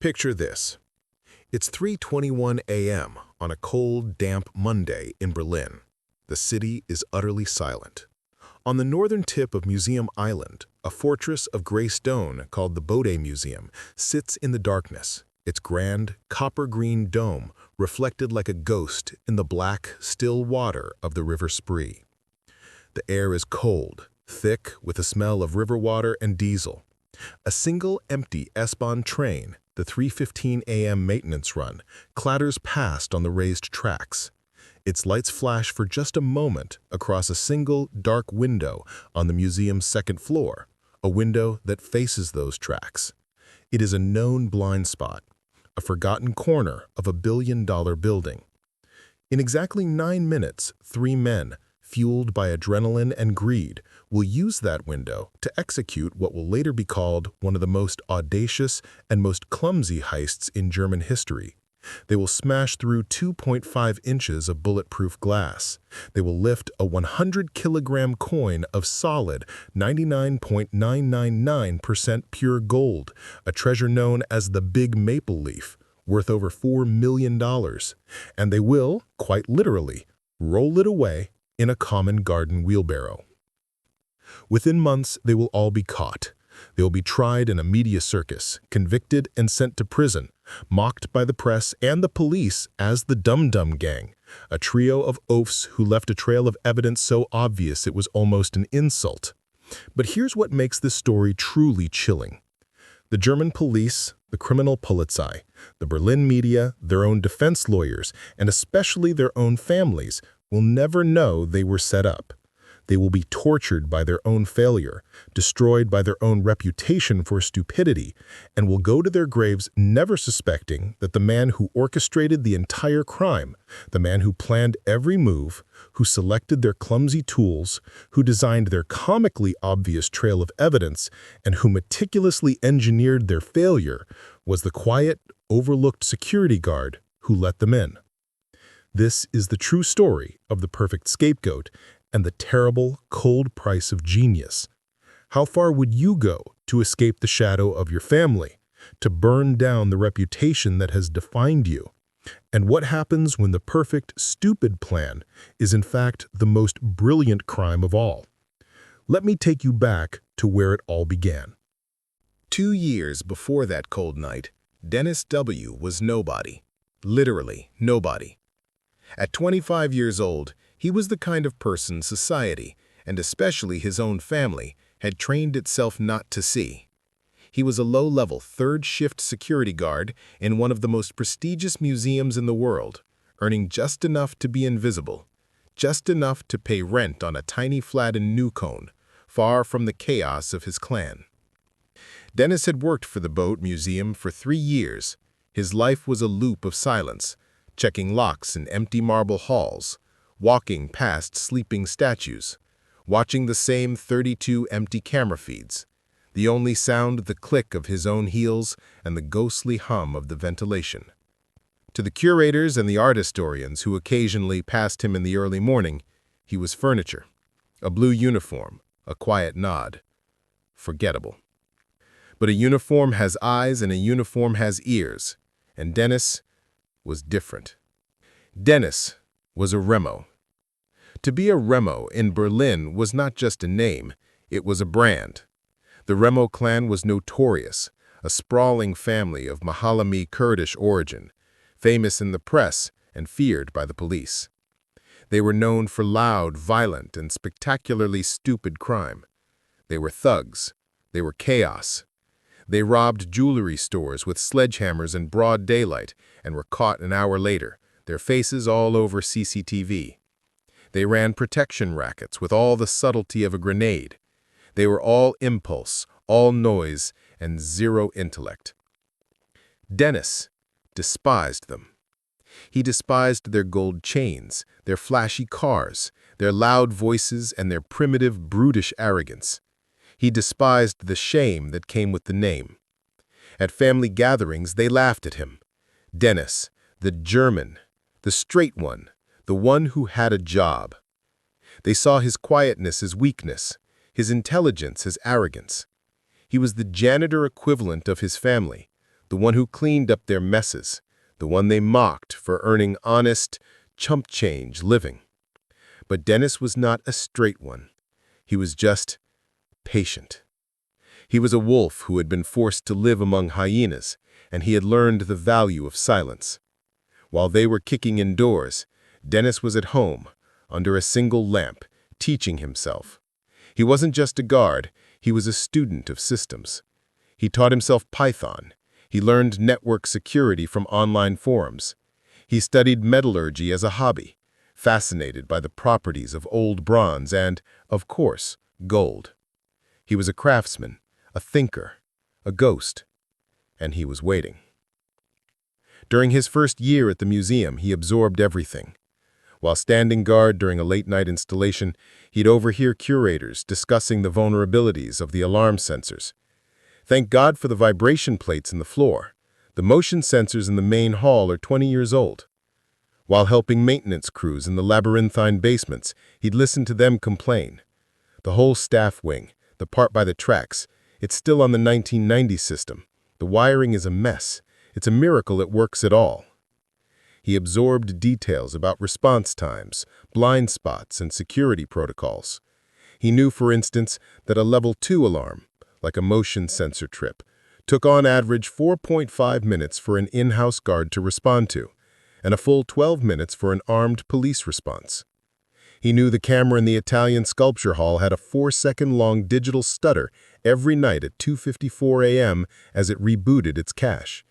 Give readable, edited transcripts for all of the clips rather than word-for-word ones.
Picture this. It's 3:21 a.m. on a cold, damp Monday in Berlin. The city is utterly silent. On the northern tip of Museum Island, a fortress of gray stone called the Bode Museum sits in the darkness, its grand, copper-green dome reflected like a ghost in the black, still water of the River Spree. The air is cold, thick with a smell of river water and diesel. A single empty S-Bahn train, the 3:15 a.m. maintenance run, clatters past on the raised tracks. Its lights flash for just a moment across a single dark window on the museum's second floor, a window that faces those tracks. It is a known blind spot, a forgotten corner of a billion-dollar building. In exactly 9 minutes, 3 men, fueled by adrenaline and greed, will use that window to execute what will later be called one of the most audacious and most clumsy heists in German history. They will smash through 2.5 inches of bulletproof glass. They will lift a 100-kilogram coin of solid 99.999% pure gold, a treasure known as the Big Maple Leaf, worth over $4 million. And they will, quite literally, roll it away in a common garden wheelbarrow. Within months, they will all be caught. They will be tried in a media circus, convicted and sent to prison, mocked by the press and the police as the Dum Dum Gang, a trio of oafs who left a trail of evidence so obvious it was almost an insult. But here's what makes this story truly chilling. The German police, the criminal Polizei, the Berlin media, their own defense lawyers, and especially their own families will never know they were set up. They will be tortured by their own failure, destroyed by their own reputation for stupidity, and will go to their graves never suspecting that the man who orchestrated the entire crime, the man who planned every move, who selected their clumsy tools, who designed their comically obvious trail of evidence, and who meticulously engineered their failure, was the quiet, overlooked security guard who let them in. This is the true story of the perfect scapegoat and the terrible, cold price of genius. How far would you go to escape the shadow of your family, to burn down the reputation that has defined you? And what happens when the perfect, stupid plan is in fact the most brilliant crime of all? Let me take you back to where it all began. 2 years before that cold night, Dennis W. was nobody. Literally nobody. At 25 years old, he was the kind of person society, and especially his own family, had trained itself not to see. He was a low-level third-shift security guard in one of the most prestigious museums in the world, earning just enough to be invisible, just enough to pay rent on a tiny flat in Newcone, far from the chaos of his clan. Dennis had worked for the Bode Museum for 3 years. His life was a loop of silence, checking locks in empty marble halls, walking past sleeping statues, watching the same 32 empty camera feeds, the only sound the click of his own heels and the ghostly hum of the ventilation. To the curators and the art historians who occasionally passed him in the early morning, he was furniture, a blue uniform, a quiet nod. Forgettable. But a uniform has eyes and a uniform has ears, and Dennis was different. Dennis was a Remo. To be a Remo in Berlin was not just a name, it was a brand. The Remo clan was notorious, a sprawling family of Mahalami Kurdish origin, famous in the press and feared by the police. They were known for loud, violent, and spectacularly stupid crime. They were thugs. They were chaos. They robbed jewelry stores with sledgehammers in broad daylight and were caught an hour later, their faces all over CCTV. They ran protection rackets with all the subtlety of a grenade. They were all impulse, all noise, and zero intellect. Dennis despised them. He despised their gold chains, their flashy cars, their loud voices, and their primitive, brutish arrogance. He despised the shame that came with the name. At family gatherings, they laughed at him. Dennis, the German, the straight one, the one who had a job. They saw his quietness as weakness, his intelligence as arrogance. He was the janitor equivalent of his family, the one who cleaned up their messes, the one they mocked for earning honest, chump change living. But Dennis was not a straight one. He was just patient. He was a wolf who had been forced to live among hyenas, and he had learned the value of silence. While they were kicking indoors, Dennis was at home, under a single lamp, teaching himself. He wasn't just a guard, he was a student of systems. He taught himself Python. He learned network security from online forums. He studied metallurgy as a hobby, fascinated by the properties of old bronze and, of course, gold. He was a craftsman, a thinker, a ghost, and he was waiting. During his first year at the museum, he absorbed everything. While standing guard during a late-night installation, he'd overhear curators discussing the vulnerabilities of the alarm sensors. Thank God for the vibration plates in the floor. The motion sensors in the main hall are 20 years old. While helping maintenance crews in the labyrinthine basements, he'd listen to them complain. The whole staff wing, the part by the tracks, it's still on the 1990 system. The wiring is a mess. It's a miracle it works at all. He absorbed details about response times, blind spots, and security protocols. He knew, for instance, that a level 2 alarm, like a motion sensor trip, took on average 4.5 minutes for an in-house guard to respond to, and a full 12 minutes for an armed police response. He knew the camera in the Italian sculpture hall had a 4-second-long digital stutter every night at 2:54 a.m. as it rebooted its cache.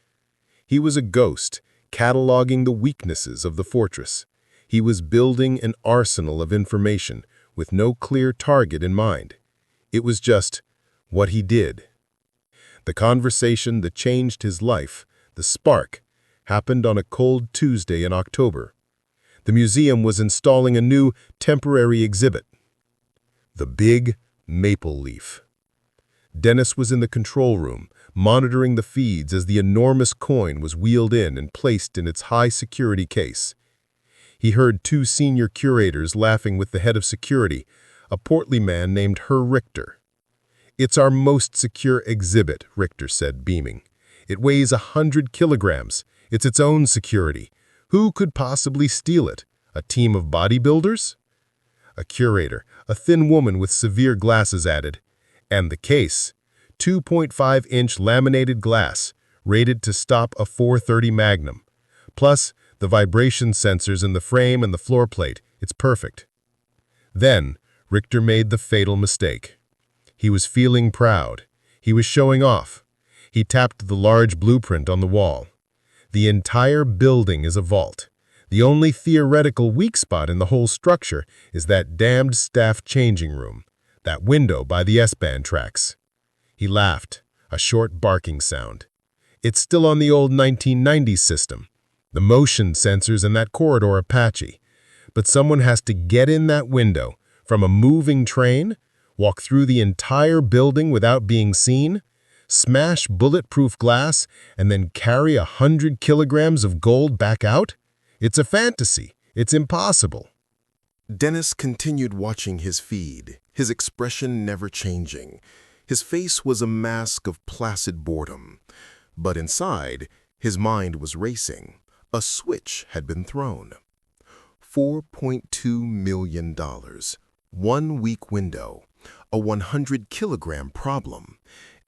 He was a ghost, cataloging the weaknesses of the fortress. He was building an arsenal of information with no clear target in mind. It was just what he did. The conversation that changed his life, the spark, happened on a cold Tuesday in October. The museum was installing a new temporary exhibit, the Big Maple Leaf. Dennis was in the control room, monitoring the feeds as the enormous coin was wheeled in and placed in its high-security case. He heard 2 senior curators laughing with the head of security, a portly man named Herr Richter. "It's our most secure exhibit," Richter said, beaming. "It weighs 100 kilograms. It's its own security. Who could possibly steal it? A team of bodybuilders?" A curator, a thin woman with severe glasses, added, "And the case, 2.5-inch laminated glass, rated to stop a .430 Magnum. Plus, the vibration sensors in the frame and the floor plate. It's perfect." Then, Richter made the fatal mistake. He was feeling proud. He was showing off. He tapped the large blueprint on the wall. "The entire building is a vault. The only theoretical weak spot in the whole structure is that damned staff changing room, that window by the S-band tracks." He laughed, a short barking sound. "It's still on the old 1990s system. The motion sensors in that corridor are patchy. But someone has to get in that window, from a moving train, walk through the entire building without being seen, smash bulletproof glass, and then carry 100 kilograms of gold back out? It's a fantasy. It's impossible." Dennis continued watching his feed, his expression never changing. His face was a mask of placid boredom. But inside, his mind was racing. A switch had been thrown. $4.2 million. 1 week window. A 100-kilogram problem.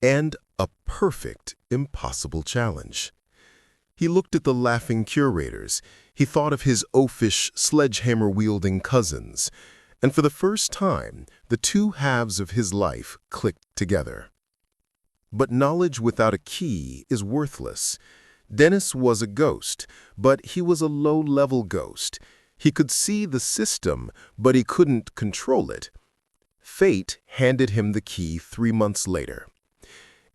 And a perfect, impossible challenge. He looked at the laughing curators. He thought of his oafish, sledgehammer-wielding cousins. And for the first time, the 2 halves of his life clicked together. But knowledge without a key is worthless. Dennis was a ghost, but he was a low-level ghost. He could see the system, but he couldn't control it. Fate handed him the key 3 months later.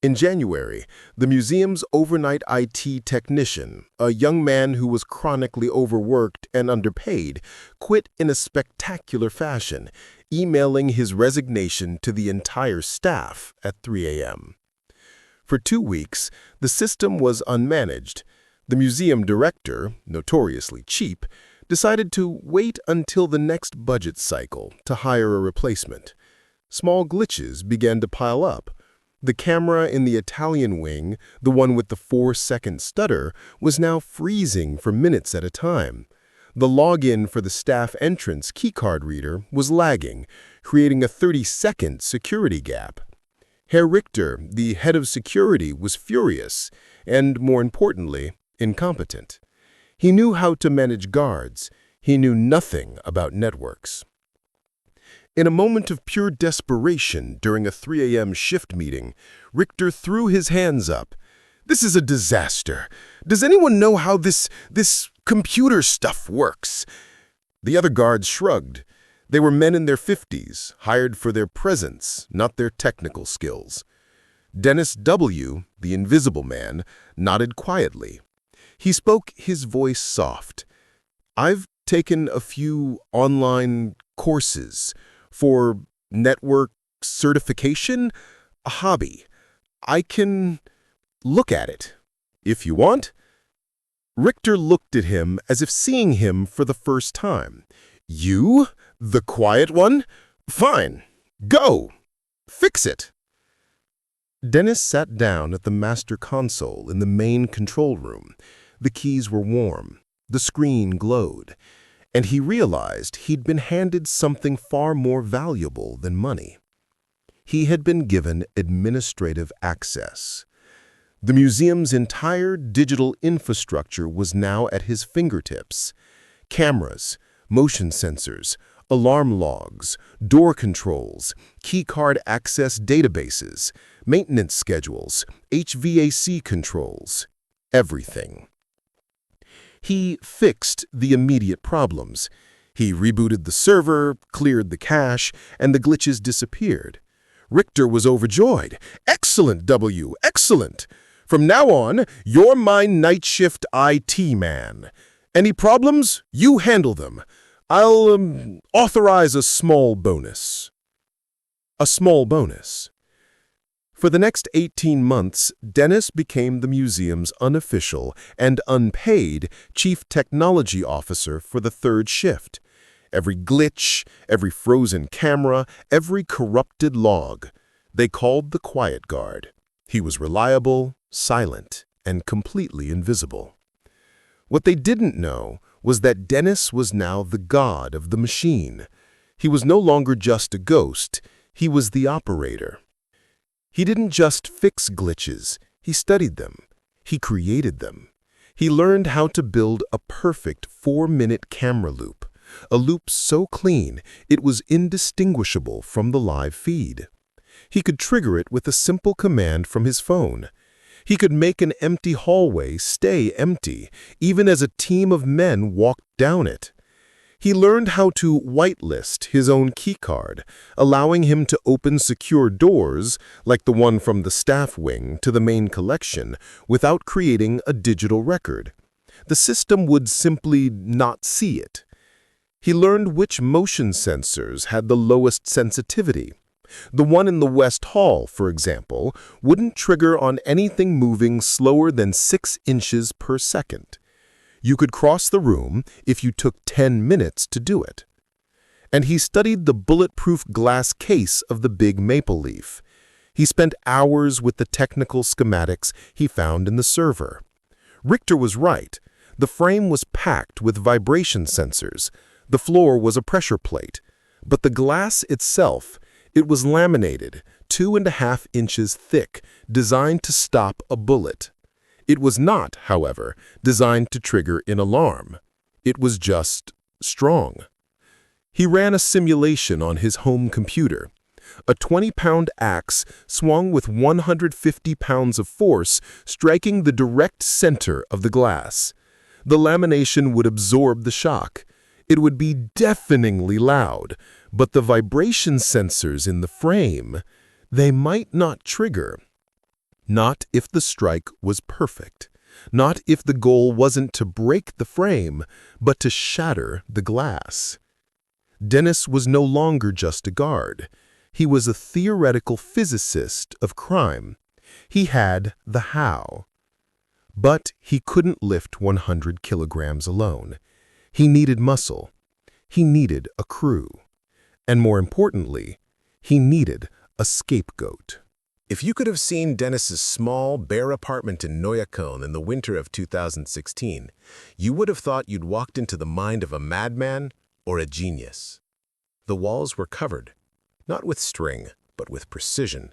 In January, the museum's overnight IT technician, a young man who was chronically overworked and underpaid, quit in a spectacular fashion, emailing his resignation to the entire staff at 3 a.m. For 2 weeks, the system was unmanaged. The museum director, notoriously cheap, decided to wait until the next budget cycle to hire a replacement. Small glitches began to pile up. The camera in the Italian wing, the one with the 4-second stutter, was now freezing for minutes at a time. The login for the staff entrance keycard reader was lagging, creating a 30-second security gap. Herr Richter, the head of security, was furious and, more importantly, incompetent. He knew how to manage guards. He knew nothing about networks. In a moment of pure desperation during a 3 a.m. shift meeting, Richter threw his hands up. "This is a disaster. Does anyone know how this computer stuff works?" The other guards shrugged. They were men in their 50s, hired for their presence, not their technical skills. Dennis W., the invisible man, nodded quietly. He spoke, his voice soft. "I've taken a few online courses for network certification, a hobby. I can look at it, if you want." Richter looked at him as if seeing him for the first time. "You? The quiet one? Fine. Go. Fix it." Dennis sat down at the master console in the main control room. The keys were warm. The screen glowed. And he realized he'd been handed something far more valuable than money. He had been given administrative access. The museum's entire digital infrastructure was now at his fingertips. Cameras, motion sensors, alarm logs, door controls, keycard access databases, maintenance schedules, HVAC controls, everything. He fixed the immediate problems. He rebooted the server, cleared the cache, and the glitches disappeared. Richter was overjoyed. "Excellent, W, excellent. From now on, you're my night shift IT man. Any problems, you handle them. I'll authorize a small bonus." A small bonus. For the next 18 months, Dennis became the museum's unofficial and unpaid chief technology officer for the third shift. Every glitch, every frozen camera, every corrupted log, they called the quiet guard. He was reliable, silent, and completely invisible. What they didn't know was that Dennis was now the god of the machine. He was no longer just a ghost, he was the operator. He didn't just fix glitches, he studied them. He created them. He learned how to build a perfect 4-minute camera loop, a loop so clean it was indistinguishable from the live feed. He could trigger it with a simple command from his phone. He could make an empty hallway stay empty, even as a team of men walked down it. He learned how to whitelist his own keycard, allowing him to open secure doors, like the one from the staff wing to the main collection, without creating a digital record. The system would simply not see it. He learned which motion sensors had the lowest sensitivity. The one in the West Hall, for example, wouldn't trigger on anything moving slower than 6 inches per second. You could cross the room if you took 10 minutes to do it. And he studied the bulletproof glass case of the big maple leaf. He spent hours with the technical schematics he found in the server. Richter was right. The frame was packed with vibration sensors. The floor was a pressure plate. But the glass itself, it was laminated, 2.5 inches thick, designed to stop a bullet. It was not, however, designed to trigger an alarm. It was just strong. He ran a simulation on his home computer. A 20-pound axe swung with 150 pounds of force, striking the direct center of the glass. The lamination would absorb the shock. It would be deafeningly loud, but the vibration sensors in the frame, they might not trigger. Not if the strike was perfect. Not if the goal wasn't to break the frame, but to shatter the glass. Dennis was no longer just a guard. He was a theoretical physicist of crime. He had the how. But he couldn't lift 100 kilograms alone. He needed muscle. He needed a crew. And more importantly, he needed a scapegoat. If you could have seen Dennis's small, bare apartment in Neukölln in the winter of 2016, you would have thought you'd walked into the mind of a madman or a genius. The walls were covered, not with string, but with precision.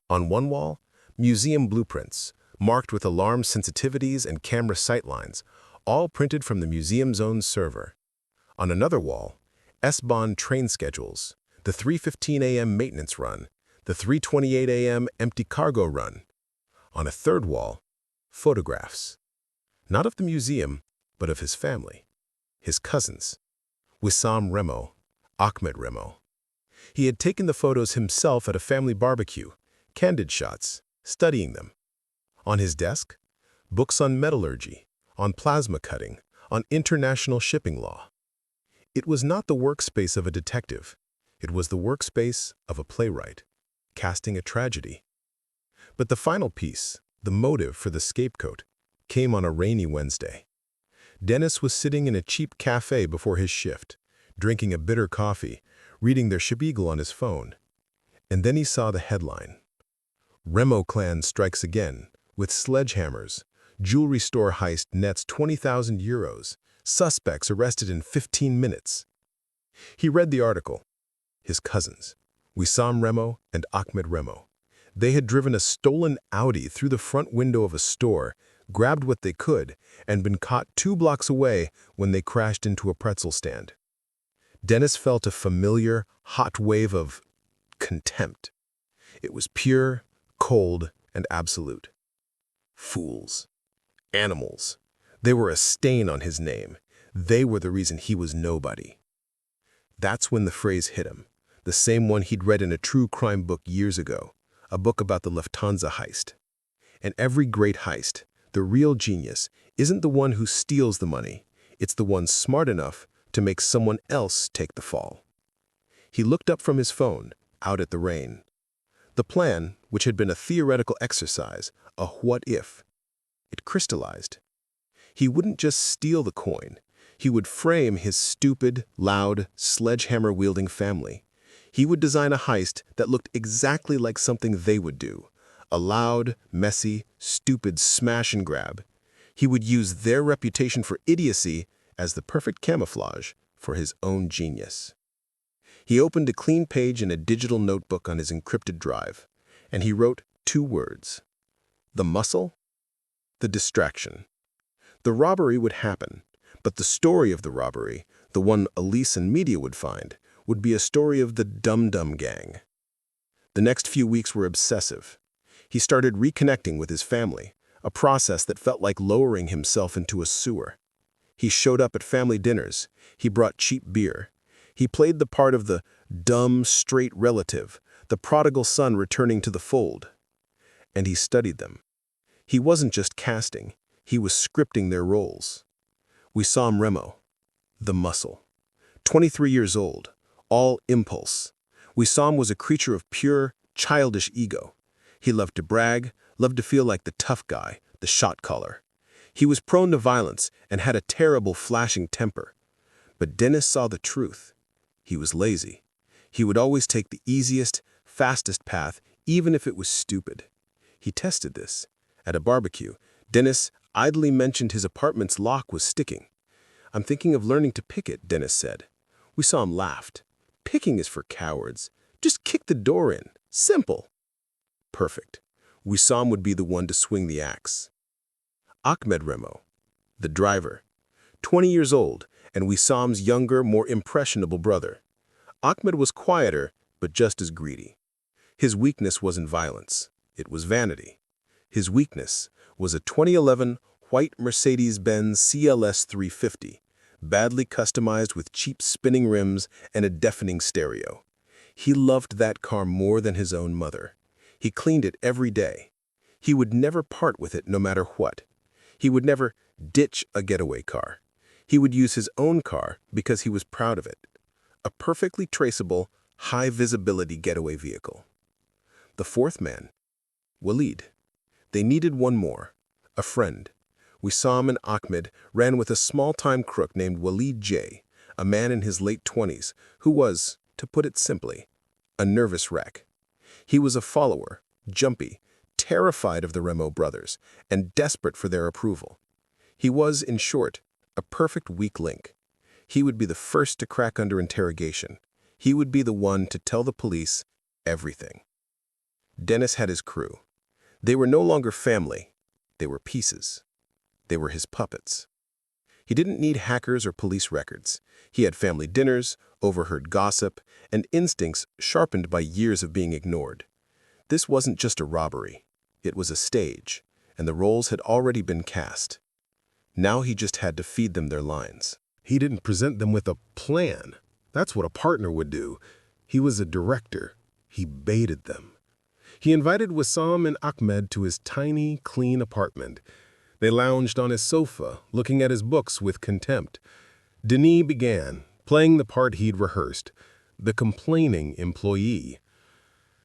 On one wall, museum blueprints, marked with alarm sensitivities and camera sightlines, all printed from the museum's own server. On another wall, S-Bahn train schedules, the 3:15 a.m. maintenance run, the 3:28 a.m. empty cargo run. On a third wall, photographs, not of the museum, but of his family, his cousins, Wissam Remo, Ahmed Remo. He had taken the photos himself at a family barbecue, candid shots, studying them. On his desk, books on metallurgy, on plasma cutting, on international shipping law. It was not the workspace of a detective. It was the workspace of a playwright, casting a tragedy. But the final piece, the motive for the scapegoat, came on a rainy Wednesday. Dennis was sitting in a cheap cafe before his shift, drinking a bitter coffee, reading their Spiegel on his phone. And then he saw the headline. Remo clan strikes again, with sledgehammers. Jewelry store heist nets 20,000 euros. Suspects arrested in 15 minutes. He read the article. His cousins, Wissam Remo and Ahmed Remo. They had driven a stolen Audi through the front window of a store, grabbed what they could, and been caught 2 blocks away when they crashed into a pretzel stand. Dennis felt a familiar, hot wave of contempt. It was pure, cold, and absolute. Fools. Animals. They were a stain on his name. They were the reason he was nobody. That's when the phrase hit him, the same one he'd read in a true crime book years ago, a book about the Lufthansa heist. And every great heist, the real genius, isn't the one who steals the money. It's the one smart enough to make someone else take the fall. He looked up from his phone, out at the rain. The plan, which had been a theoretical exercise, a what-if, it crystallized. He wouldn't just steal the coin. He would frame his stupid, loud, sledgehammer-wielding family. He would design a heist that looked exactly like something they would do. A loud, messy, stupid smash and grab. He would use their reputation for idiocy as the perfect camouflage for his own genius. He opened a clean page in a digital notebook on his encrypted drive, and he wrote 2 words. The muscle, the distraction. The robbery would happen, but the story of the robbery, the one Elise and media would find, would be a story of the Dum-Dum Gang. The next few weeks were obsessive. He started reconnecting with his family, a process that felt like lowering himself into a sewer. He showed up at family dinners. He brought cheap beer. He played the part of the dumb, straight relative, the prodigal son returning to the fold. And he studied them. He wasn't just casting. He was scripting their roles. Wissam Remo, the muscle. 23 years old, all impulse. Wissam was a creature of pure, childish ego. He loved to brag, loved to feel like the tough guy, the shot caller. He was prone to violence and had a terrible flashing temper. But Dennis saw the truth. He was lazy. He would always take the easiest, fastest path, even if it was stupid. He tested this. At a barbecue, Dennis idly mentioned his apartment's lock was sticking. "I'm thinking of learning to pick it," Dennis said. Wissam laughed. "Picking is for cowards. Just kick the door in. Simple." Perfect. Wissam would be the one to swing the axe. Ahmed Remo, the driver. 20 years old, and Wissam's younger, more impressionable brother. Ahmed was quieter, but just as greedy. His weakness wasn't violence. It was vanity. His weakness was a 2011 white Mercedes-Benz CLS 350, badly customized with cheap spinning rims and a deafening stereo. He loved that car more than his own mother. He cleaned it every day. He would never part with it no matter what. He would never ditch a getaway car. He would use his own car because he was proud of it. A perfectly traceable, high-visibility getaway vehicle. The fourth man, Walid. They needed one more, a friend. Wissam and Ahmed ran with a small-time crook named Walid J., a man in his late 20s, who was, to put it simply, a nervous wreck. He was a follower, jumpy, terrified of the Remo brothers, and desperate for their approval. He was, in short, a perfect weak link. He would be the first to crack under interrogation. He would be the one to tell the police everything. Dennis had his crew. They were no longer family. They were pieces. They were his puppets. He didn't need hackers or police records. He had family dinners, overheard gossip, and instincts sharpened by years of being ignored. This wasn't just a robbery. It was a stage, and the roles had already been cast. Now he just had to feed them their lines. He didn't present them with a plan. That's what a partner would do. He was a director. He baited them. He invited Wissam and Ahmed to his tiny, clean apartment. They lounged on his sofa, looking at his books with contempt. Denis began, playing the part he'd rehearsed, the complaining employee.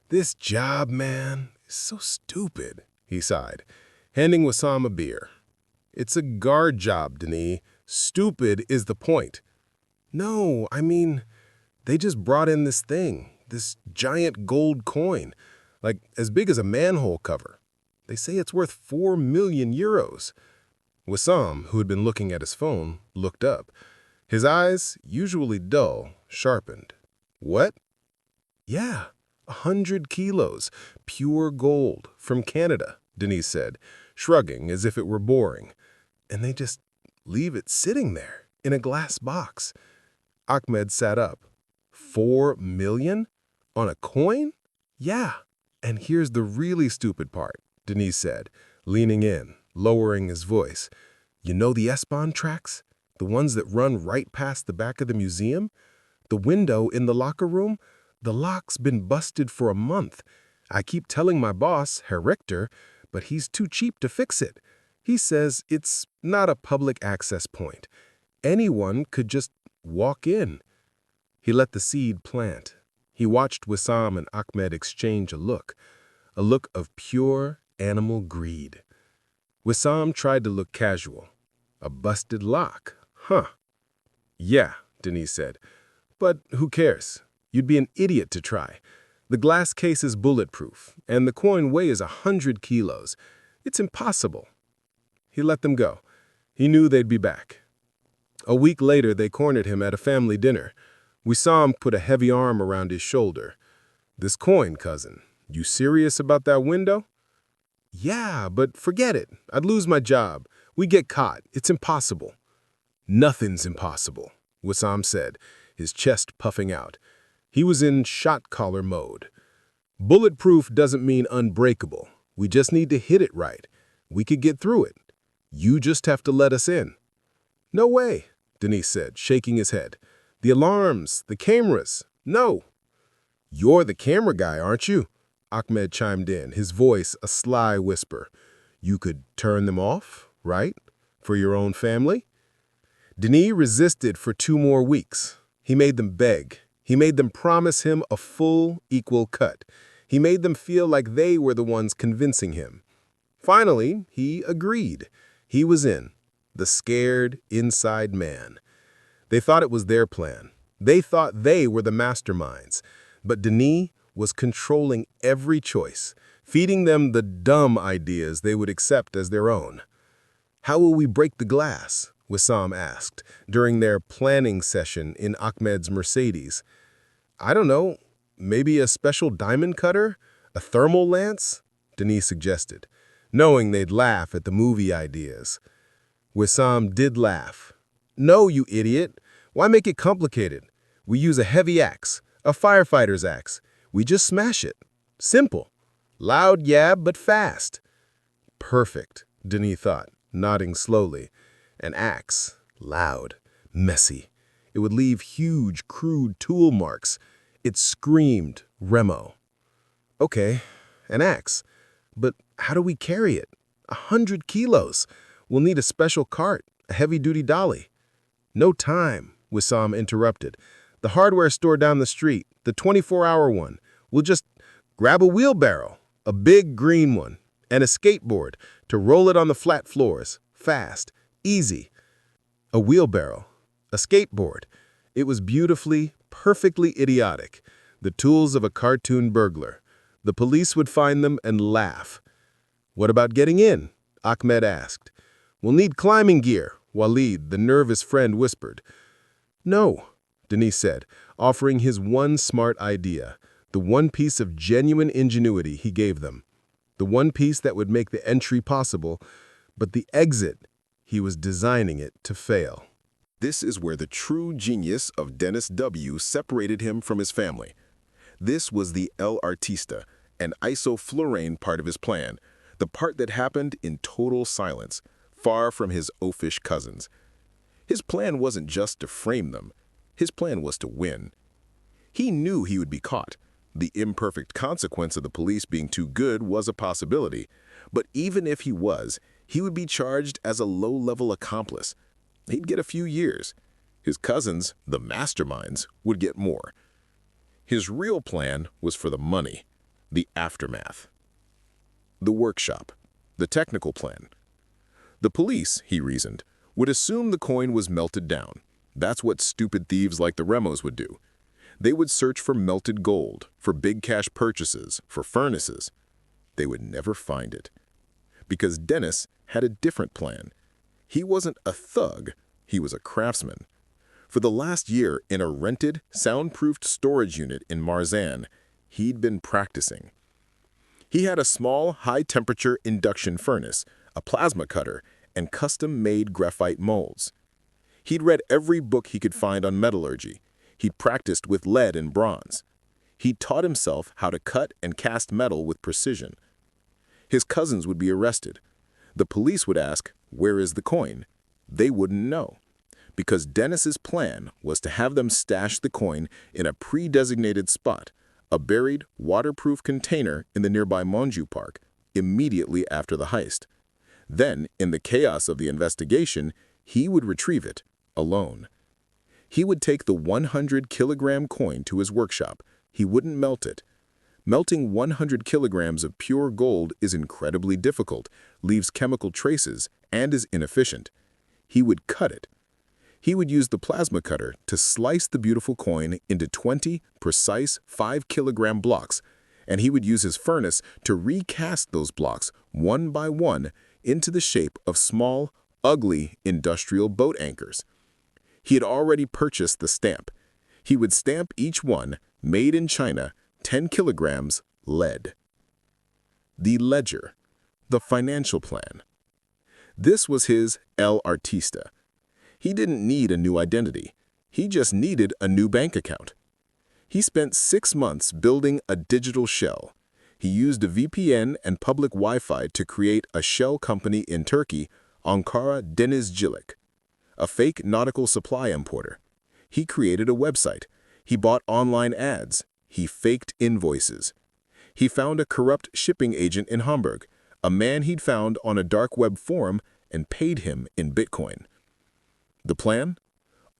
"This job, man, is so stupid," he sighed, handing Wissam a beer. "It's a guard job, Denis. Stupid is the point." "No, I mean, they just brought in this thing, this giant gold coin, like as big as a manhole cover. They say it's worth 4 million euros. Wissam, who had been looking at his phone, looked up. His eyes, usually dull, sharpened. "What?" "Yeah, 100 kilos, pure gold, from Canada," Denise said, shrugging as if it were boring. "And they just leave it sitting there, in a glass box." Ahmed sat up. 4 million? On a coin? "Yeah. And here's the really stupid part," Denise said, leaning in, lowering his voice. "You know the S-Bahn tracks? The ones that run right past the back of the museum? The window in the locker room? The lock's been busted for a month. I keep telling my boss, Herr Richter, but he's too cheap to fix it. He says it's not a public access point. Anyone could just walk in." He let the seed plant. He watched Wissam and Ahmed exchange a look of pure animal greed. Wissam tried to look casual. "A busted lock, huh?" "Yeah," Denise said. "But who cares? You'd be an idiot to try. The glass case is bulletproof, and the coin weighs 100 kilos. It's impossible." He let them go. He knew they'd be back. A week later, they cornered him at a family dinner. Wissam put a heavy arm around his shoulder. "This coin, cousin. You serious about that window?" "Yeah, but forget it. I'd lose my job. We get caught. It's impossible." "Nothing's impossible," Wissam said, his chest puffing out. He was in shot-caller mode. "Bulletproof doesn't mean unbreakable. We just need to hit it right. We could get through it. You just have to let us in." "No way," Denise said, shaking his head. "The alarms, the cameras. No." "You're the camera guy, aren't you?" Ahmed chimed in, his voice a sly whisper. "You could turn them off, right? For your own family?" Denis resisted for 2 more weeks. He made them beg. He made them promise him a full, equal cut. He made them feel like they were the ones convincing him. Finally, he agreed. He was in. The scared, inside man. They thought it was their plan. They thought they were the masterminds. But Denis was controlling every choice, feeding them the dumb ideas they would accept as their own. "How will we break the glass?" Wissam asked, during their planning session in Ahmed's Mercedes. "I don't know, maybe a special diamond cutter? A thermal lance?" Denis suggested, knowing they'd laugh at the movie ideas. Wissam did laugh. "No, you idiot. Why make it complicated? We use a heavy axe, a firefighter's axe. We just smash it. Simple. Loud, yeah, but fast." "Perfect," Denis thought, nodding slowly. An axe. Loud. Messy. It would leave huge, crude tool marks. It screamed Remo. "Okay, an axe. But how do we carry it? 100 kilos. We'll need a special cart, a heavy-duty dolly." "No time," Wissam interrupted. "The hardware store down the street, the 24-hour one. We'll just grab a wheelbarrow, a big green one, and a skateboard to roll it on the flat floors. Fast. Easy." A wheelbarrow. A skateboard. It was beautifully, perfectly idiotic. The tools of a cartoon burglar. The police would find them and laugh. "What about getting in?" Ahmed asked. "We'll need climbing gear," Walid, the nervous friend, whispered. "No," Denise said, offering his one smart idea, the one piece of genuine ingenuity he gave them, the one piece that would make the entry possible, but the exit, he was designing it to fail. This is where the true genius of Dennis W. separated him from his family. This was the El Artista, an isoflurane part of his plan, the part that happened in total silence, far from his oafish cousins. His plan wasn't just to frame them. His plan was to win. He knew he would be caught. The imperfect consequence of the police being too good was a possibility. But even if he was, he would be charged as a low-level accomplice. He'd get a few years. His cousins, the masterminds, would get more. His real plan was for the money, the aftermath. The workshop, the technical plan. The police, he reasoned, would assume the coin was melted down. That's what stupid thieves like the Remos would do. They would search for melted gold, for big cash purchases, for furnaces. They would never find it. Because Dennis had a different plan. He wasn't a thug, he was a craftsman. For the last year, in a rented, soundproofed storage unit in Marzahn, he'd been practicing. He had a small, high-temperature induction furnace, a plasma cutter, and custom-made graphite molds. He'd read every book he could find on metallurgy. He'd practiced with lead and bronze. He'd taught himself how to cut and cast metal with precision. His cousins would be arrested. The police would ask, "Where is the coin?" They wouldn't know. Because Dennis's plan was to have them stash the coin in a pre-designated spot, a buried, waterproof container in the nearby Monju Park, immediately after the heist. Then, in the chaos of the investigation, he would retrieve it, alone. He would take the 100-kilogram coin to his workshop. He wouldn't melt it. Melting 100 kilograms of pure gold is incredibly difficult, leaves chemical traces, and is inefficient. He would cut it. He would use the plasma cutter to slice the beautiful coin into 20 precise 5-kilogram blocks, and he would use his furnace to recast those blocks, one by one, into the shape of small, ugly industrial boat anchors. He had already purchased the stamp. He would stamp each one, made in China, 10 kilograms, lead. The ledger, the financial plan. This was his El Artista. He didn't need a new identity. He just needed a new bank account. He spent 6 months building a digital shell. He used a VPN and public Wi-Fi to create a shell company in Turkey, Ankara Denizcilik, a fake nautical supply importer. He created a website. He bought online ads. He faked invoices. He found a corrupt shipping agent in Hamburg, a man he'd found on a dark web forum, and paid him in Bitcoin. The plan?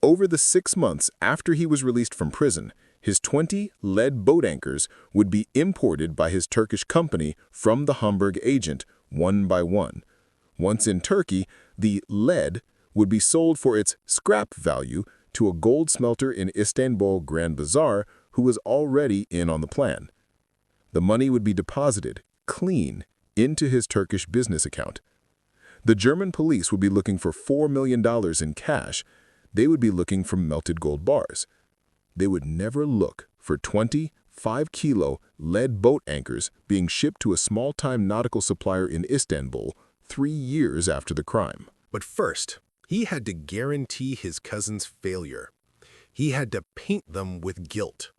Over the 6 months after he was released from prison, his 20 lead boat anchors would be imported by his Turkish company from the Hamburg agent, one by one. Once in Turkey, the lead would be sold for its scrap value to a gold smelter in Istanbul Grand Bazaar who was already in on the plan. The money would be deposited, clean, into his Turkish business account. The German police would be looking for $4 million in cash. They would be looking for melted gold bars. They would never look for 20 5-kilo lead boat anchors being shipped to a small-time nautical supplier in Istanbul 3 years after the crime. But first, he had to guarantee his cousin's failure. He had to paint them with guilt.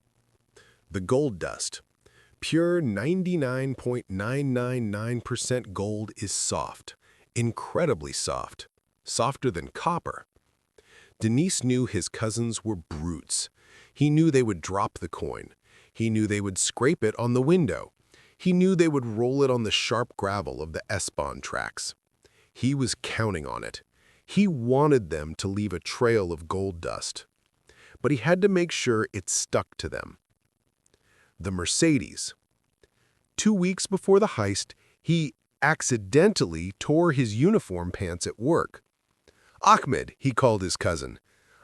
The gold dust. Pure 99.999% gold is soft. Incredibly soft, softer than copper. Denise knew his cousins were brutes. He knew they would drop the coin. He knew they would scrape it on the window. He knew they would roll it on the sharp gravel of the S-Bahn tracks. He was counting on it. He wanted them to leave a trail of gold dust. But he had to make sure it stuck to them. The Mercedes. 2 weeks before the heist, he accidentally tore his uniform pants at work. "Ahmed," he called his cousin,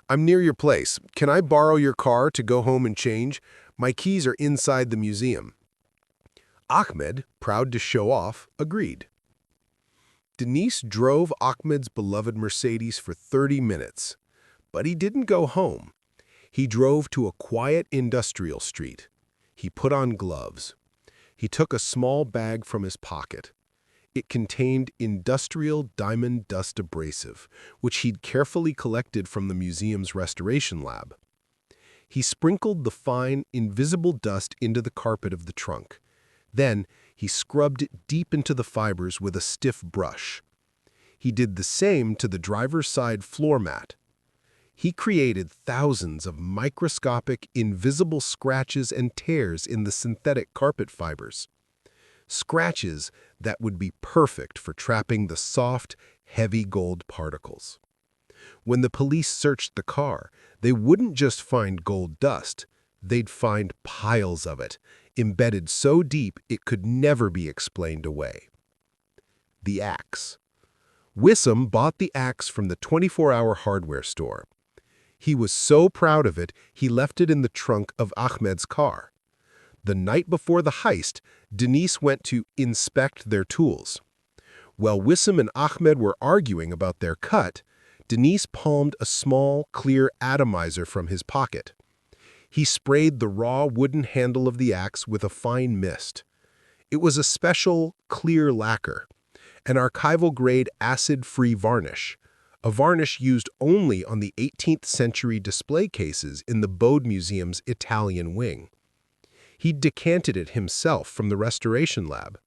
"I'm near your place. Can I borrow your car to go home and change? My keys are inside the museum." Ahmed, proud to show off, agreed. Denise drove Ahmed's beloved Mercedes for 30 minutes, but he didn't go home. He drove to a quiet industrial street. He put on gloves. He took a small bag from his pocket. It contained industrial diamond dust abrasive, which he'd carefully collected from the museum's restoration lab. He sprinkled the fine, invisible dust into the carpet of the trunk. Then, he scrubbed it deep into the fibers with a stiff brush. He did the same to the driver's side floor mat. He created thousands of microscopic, invisible scratches and tears in the synthetic carpet fibers. Scratches that would be perfect for trapping the soft, heavy gold particles. When the police searched the car, they wouldn't just find gold dust, they'd find piles of it, embedded so deep it could never be explained away. The axe. Wissam bought the axe from the 24-hour hardware store. He was so proud of it, he left it in the trunk of Ahmed's car. The night before the heist, Denise went to inspect their tools. While Wissam and Ahmed were arguing about their cut, Denise palmed a small, clear atomizer from his pocket. He sprayed the raw wooden handle of the axe with a fine mist. It was a special, clear lacquer, an archival-grade acid-free varnish, a varnish used only on the 18th century display cases in the Bode Museum's Italian wing. He decanted it himself from the restoration lab.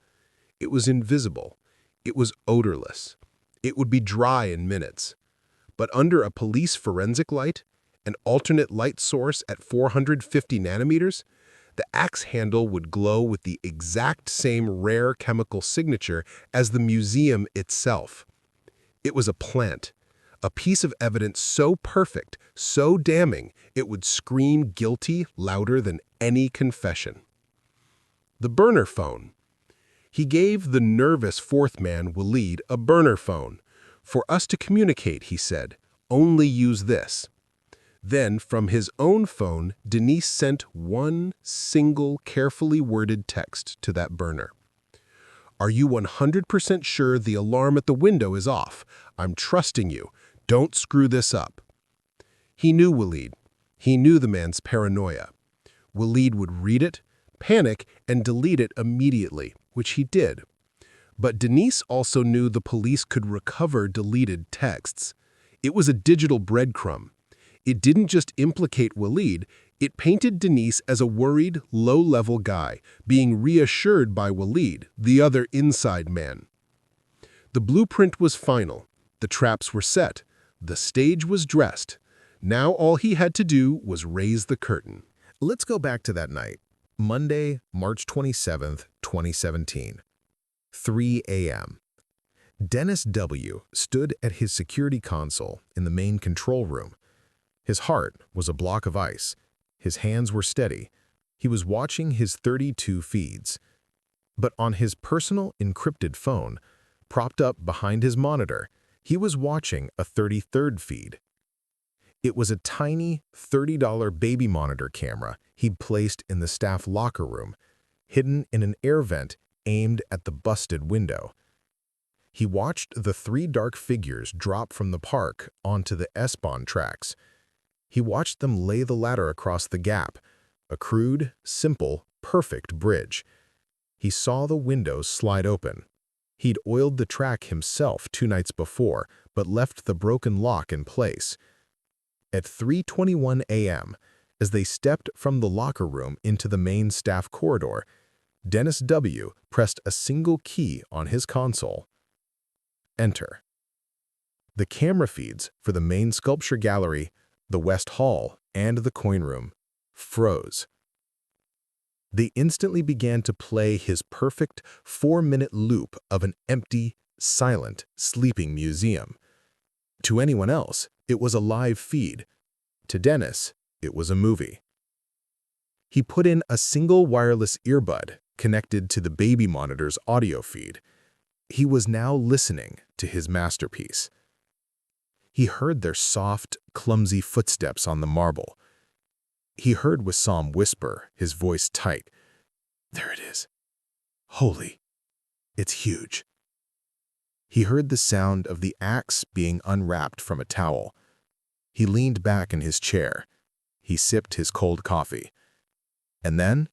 It was invisible. It was odorless. It would be dry in minutes. But under a police forensic light, an alternate light source at 450 nanometers, the axe handle would glow with the exact same rare chemical signature as the museum itself. It was a plant, a piece of evidence so perfect, so damning, it would scream guilty louder than any confession. The burner phone. He gave the nervous fourth man, Walid, a burner phone. For us to communicate, he said, only use this. Then, from his own phone, Denise sent one single, carefully worded text to that burner. Are you 100% sure the alarm at the window is off? I'm trusting you. Don't screw this up. He knew Walid. He knew the man's paranoia. Walid would read it, panic, and delete it immediately, which he did. But Denise also knew the police could recover deleted texts. It was a digital breadcrumb. It didn't just implicate Walid, it painted Denise as a worried, low-level guy, being reassured by Walid, the other inside man. The blueprint was final. The traps were set. The stage was dressed. Now all he had to do was raise the curtain. Let's go back to that night, Monday, March 27th, 2017. 3 a.m. Dennis W. stood at his security console in the main control room. His heart was a block of ice. His hands were steady. He was watching his 32 feeds. But on his personal encrypted phone, propped up behind his monitor, he was watching a 33rd feed. It was a tiny $30 baby monitor camera he'd placed in the staff locker room, hidden in an air vent aimed at the busted window. He watched the three dark figures drop from the park onto the S-Bahn tracks. He watched them lay the ladder across the gap, a crude, simple, perfect bridge. He saw the windows slide open. He'd oiled the track himself 2 nights before, but left the broken lock in place. At 3:21 a.m., as they stepped from the locker room into the main staff corridor, Dennis W. pressed a single key on his console. Enter. The camera feeds for the main sculpture gallery, the West Hall, and the coin room froze. They instantly began to play his perfect 4-minute loop of an empty, silent, sleeping museum. To anyone else, it was a live feed. To Dennis, it was a movie. He put in a single wireless earbud connected to the baby monitor's audio feed. He was now listening to his masterpiece. He heard their soft, clumsy footsteps on the marble. He heard Wissam whisper, his voice tight, "There it is. Holy, it's huge. He heard the sound of the axe being unwrapped from a towel. He leaned back in his chair. He sipped his cold coffee. And then,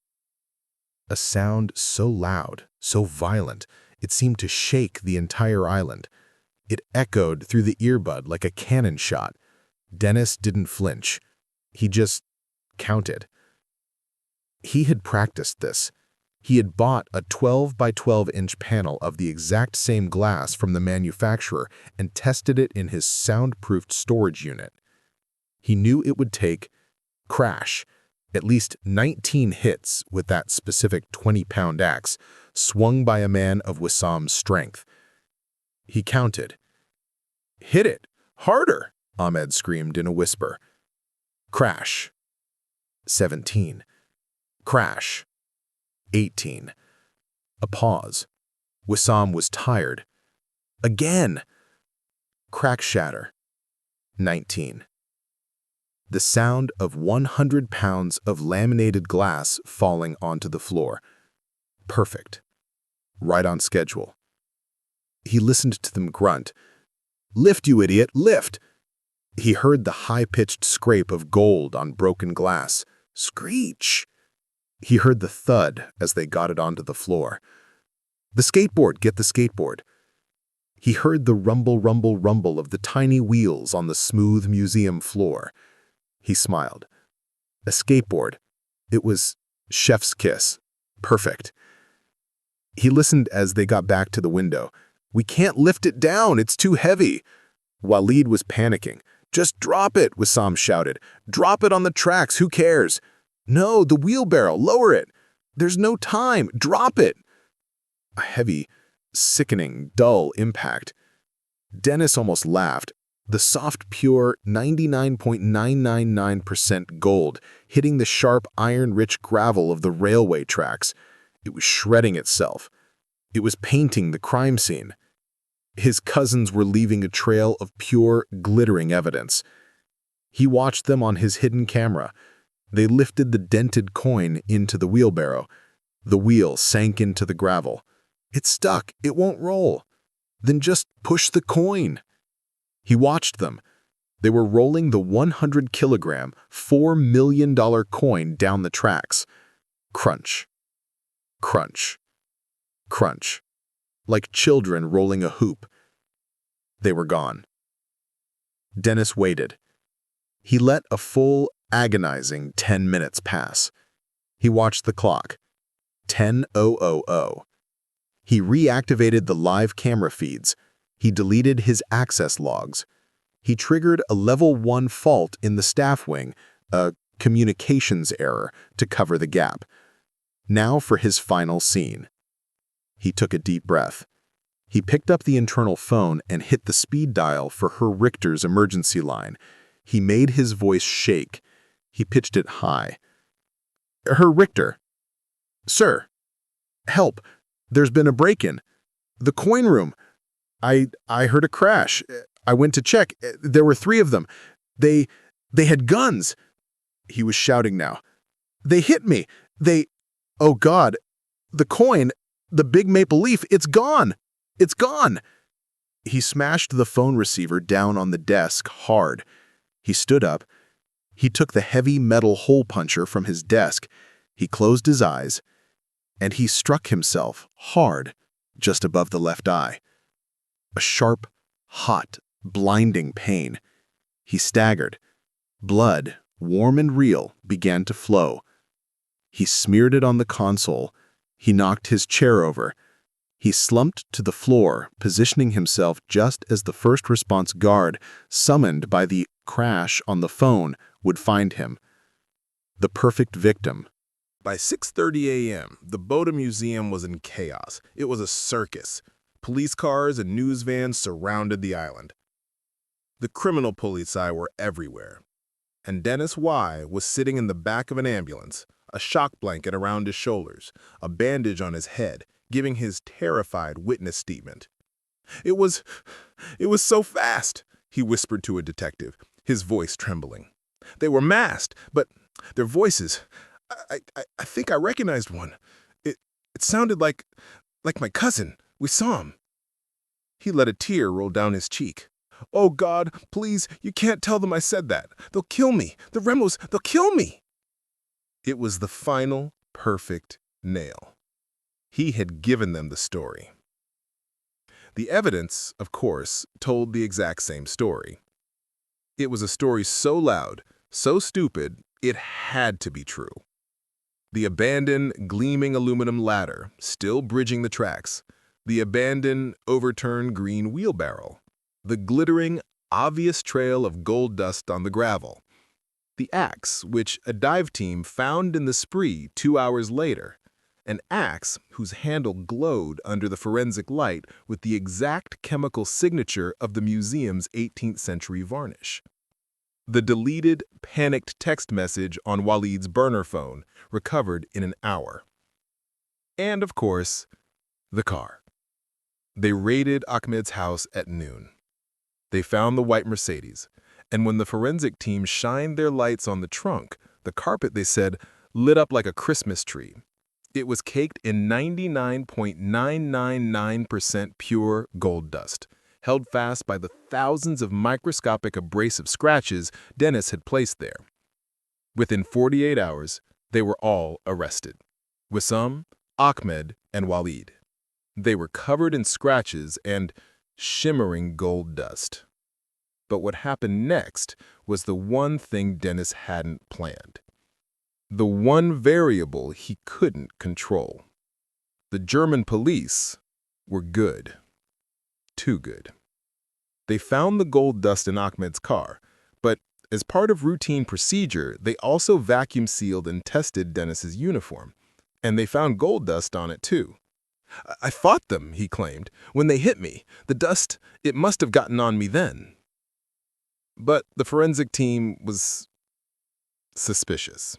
a sound so loud, so violent, it seemed to shake the entire island. It echoed through the earbud like a cannon shot. Dennis didn't flinch. He just counted. He had practiced this. He had bought a 12 by 12-inch panel of the exact same glass from the manufacturer and tested it in his soundproofed storage unit. He knew it would take, crash, at least 19 hits with that specific 20-pound axe, swung by a man of Wissam's strength. He counted. "Hit it! Harder!" Ahmed screamed in a whisper. Crash. 17. Crash. 18. A pause. Wissam was tired. Again! Crack shatter. 19. The sound of 100 pounds of laminated glass falling onto the floor. Perfect. Right on schedule. He listened to them grunt. "Lift, you idiot, lift!" He heard the high-pitched scrape of gold on broken glass. Screech! He heard the thud as they got it onto the floor. "The skateboard, get the skateboard." He heard the rumble, rumble, rumble of the tiny wheels on the smooth museum floor. He smiled. A skateboard. It was chef's kiss. Perfect. He listened as they got back to the window. "We can't lift it down, it's too heavy." Walid was panicking. "Just drop it," Wissam shouted. "Drop it on the tracks, who cares?" "No, the wheelbarrow, lower it." "There's no time, drop it." A heavy, sickening, dull impact. Dennis almost laughed. The soft, pure 99.999% gold hitting the sharp, iron-rich gravel of the railway tracks. It was shredding itself. It was painting the crime scene. His cousins were leaving a trail of pure, glittering evidence. He watched them on his hidden camera. They lifted the dented coin into the wheelbarrow. The wheel sank into the gravel. "It's stuck. It won't roll." "Then just push the coin." He watched them. They were rolling the 100-kilogram, $4 million coin down the tracks. Crunch. Crunch. Crunch. Like children rolling a hoop. They were gone. Dennis waited. He let a full, agonizing 10 minutes pass. He watched the clock. 10:00. He reactivated the live camera feeds. He deleted his access logs. He triggered a level 1 fault in the staff wing, a communications error, to cover the gap. Now for his final scene. He took a deep breath. He picked up the internal phone and hit the speed dial for her Richter's emergency line. He made his voice shake. He pitched it high. "Her Richter." "Sir." "Help. There's been a break-in. The coin room. I heard a crash. I went to check. There were 3 of them. They had guns." He was shouting now. "They hit me. Oh God. The coin, the big maple leaf, it's gone. It's gone." He smashed the phone receiver down on the desk hard. He stood up. He took the heavy metal hole puncher from his desk. He closed his eyes, and he struck himself hard just above the left eye. A sharp, hot, blinding pain. He staggered. Blood, warm and real, began to flow. He smeared it on the console. He knocked his chair over. He slumped to the floor, positioning himself just as the first response guard, summoned by the crash on the phone, would find him. The perfect victim. By 6:30 a.m., the Bode Museum was in chaos. It was a circus. Police cars and news vans surrounded the island. The criminal polici were everywhere. And Dennis Y. was sitting in the back of an ambulance, a shock blanket around his shoulders, a bandage on his head, giving his terrified witness statement. It was so fast," he whispered to a detective, his voice trembling. "They were masked, but their voices, I think I recognized one. It sounded like my cousin. We saw him." He let a tear roll down his cheek. "Oh, God, please, you can't tell them I said that. They'll kill me. The Remos, they'll kill me." It was the final, perfect nail. He had given them the story. The evidence, of course, told the exact same story. It was a story so loud, so stupid, it had to be true. The abandoned, gleaming aluminum ladder, still bridging the tracks. The abandoned, overturned green wheelbarrow. The glittering, obvious trail of gold dust on the gravel. The axe, which a dive team found in the spree 2 hours later. An axe whose handle glowed under the forensic light with the exact chemical signature of the museum's 18th century varnish. The deleted, panicked text message on Walid's burner phone, recovered in an hour. And, of course, the car. They raided Ahmed's house at noon. They found the white Mercedes, and when the forensic team shined their lights on the trunk, the carpet, they said, lit up like a Christmas tree. It was caked in 99.999% pure gold dust, held fast by the thousands of microscopic abrasive scratches Dennis had placed there. Within 48 hours, they were all arrested. Wissam, Ahmed, and Walid. They were covered in scratches and shimmering gold dust. But what happened next was the one thing Dennis hadn't planned. The one variable he couldn't control. The German police were good. Too good. They found the gold dust in Ahmed's car, but as part of routine procedure, they also vacuum sealed and tested Dennis's uniform, and they found gold dust on it too. "I fought them," he claimed. "When they hit me, the dust, it must have gotten on me then." But the forensic team was suspicious.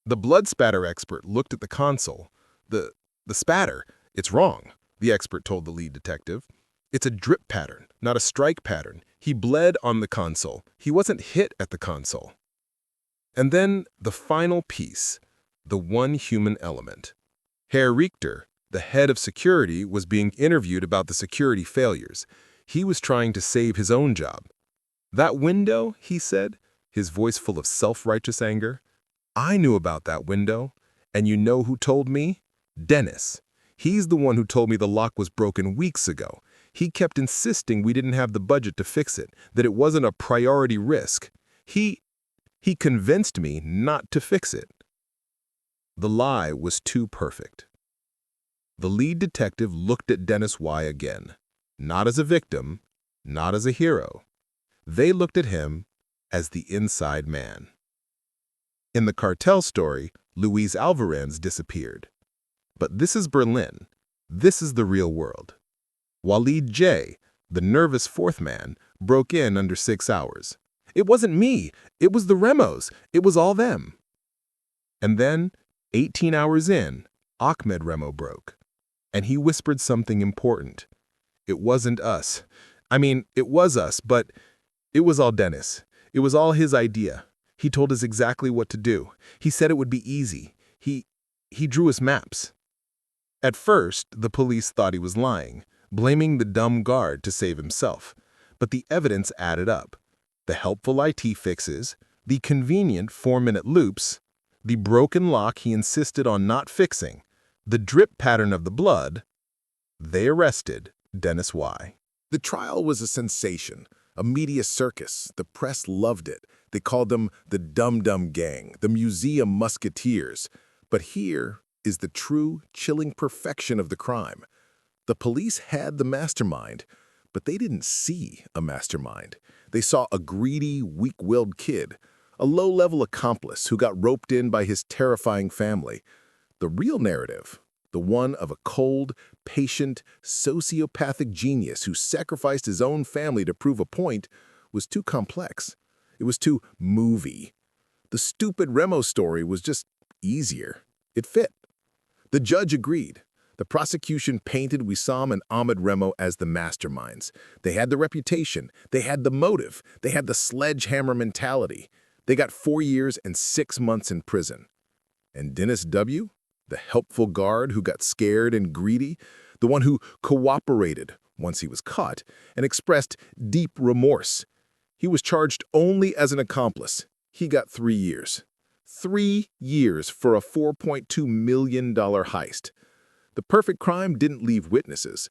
The blood spatter expert looked at the console. The spatter, it's wrong, the expert told the lead detective. It's a drip pattern, not a strike pattern. He bled on the console. He wasn't hit at the console. And then the final piece, the one human element. Herr Richter, the head of security, was being interviewed about the security failures. He was trying to save his own job. "That window," he said, his voice full of self-righteous anger. "I knew about that window. And you know who told me? Dennis. He's the one who told me the lock was broken weeks ago. He kept insisting we didn't have the budget to fix it, that it wasn't a priority risk. He convinced me not to fix it." The lie was too perfect. The lead detective looked at Dennis Y again, not as a victim, not as a hero. They looked at him as the inside man. In the cartel story, Luis Alvarez disappeared. But this is Berlin. This is the real world. Walid J., the nervous fourth man, broke in under 6 hours. "It wasn't me. It was the Remos. It was all them." And then, 18 hours in, Ahmed Remo broke. And he whispered something important. "It wasn't us. I mean, it was us, but it was all Dennis. It was all his idea. He told us exactly what to do. He said it would be easy. He drew us maps." At first, the police thought he was lying, blaming the dumb guard to save himself. But the evidence added up. The helpful IT fixes, the convenient 4-minute loops, the broken lock he insisted on not fixing, the drip pattern of the blood. They arrested Dennis Y. The trial was a sensation, a media circus. The press loved it. They called them the Dum Dum Gang, the Museum Musketeers. But here is the true, chilling perfection of the crime. The police had the mastermind, but they didn't see a mastermind. They saw a greedy, weak-willed kid, a low-level accomplice who got roped in by his terrifying family. The real narrative, the one of a cold, patient, sociopathic genius who sacrificed his own family to prove a point, was too complex. It was too movie. The stupid Remo story was just easier. It fit. The judge agreed. The prosecution painted Wissam and Ahmed Remo as the masterminds. They had the reputation. They had the motive. They had the sledgehammer mentality. They got 4 years and 6 months in prison. And Dennis W.? The helpful guard who got scared and greedy, the one who cooperated once he was caught and expressed deep remorse. He was charged only as an accomplice. He got 3 years. 3 years for a $4.2 million heist. The perfect crime didn't leave witnesses.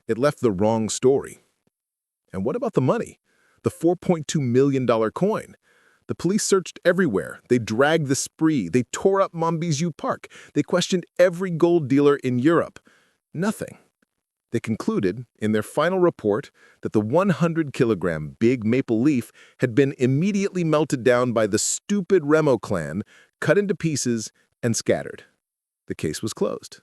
It left the wrong story. And what about the money? The $4.2 million coin? The police searched everywhere. They dragged the spree. They tore up Montbijou Park. They questioned every gold dealer in Europe. Nothing. They concluded, in their final report, that the 100-kilogram big maple leaf had been immediately melted down by the stupid Remo clan, cut into pieces, and scattered. The case was closed.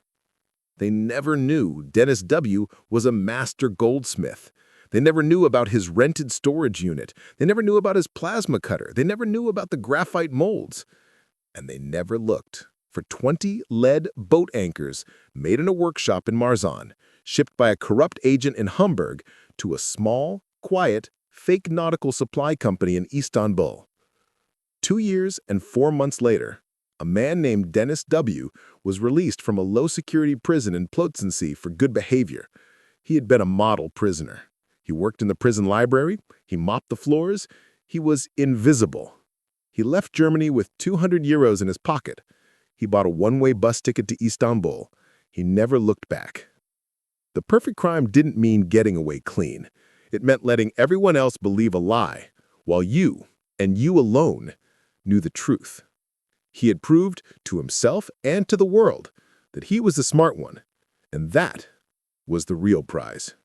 They never knew Dennis W. was a master goldsmith. They never knew about his rented storage unit. They never knew about his plasma cutter. They never knew about the graphite molds. And they never looked for 20 lead boat anchors made in a workshop in Marzahn, shipped by a corrupt agent in Hamburg to a small, quiet, fake nautical supply company in Istanbul. 2 years and 4 months later, a man named Dennis W. was released from a low-security prison in Plötzensee for good behavior. He had been a model prisoner. He worked in the prison library. He mopped the floors. He was invisible. He left Germany with 200 euros in his pocket. He bought a one-way bus ticket to Istanbul. He never looked back. The perfect crime didn't mean getting away clean. It meant letting everyone else believe a lie, while you, and you alone, knew the truth. He had proved to himself and to the world that he was the smart one, and that was the real prize.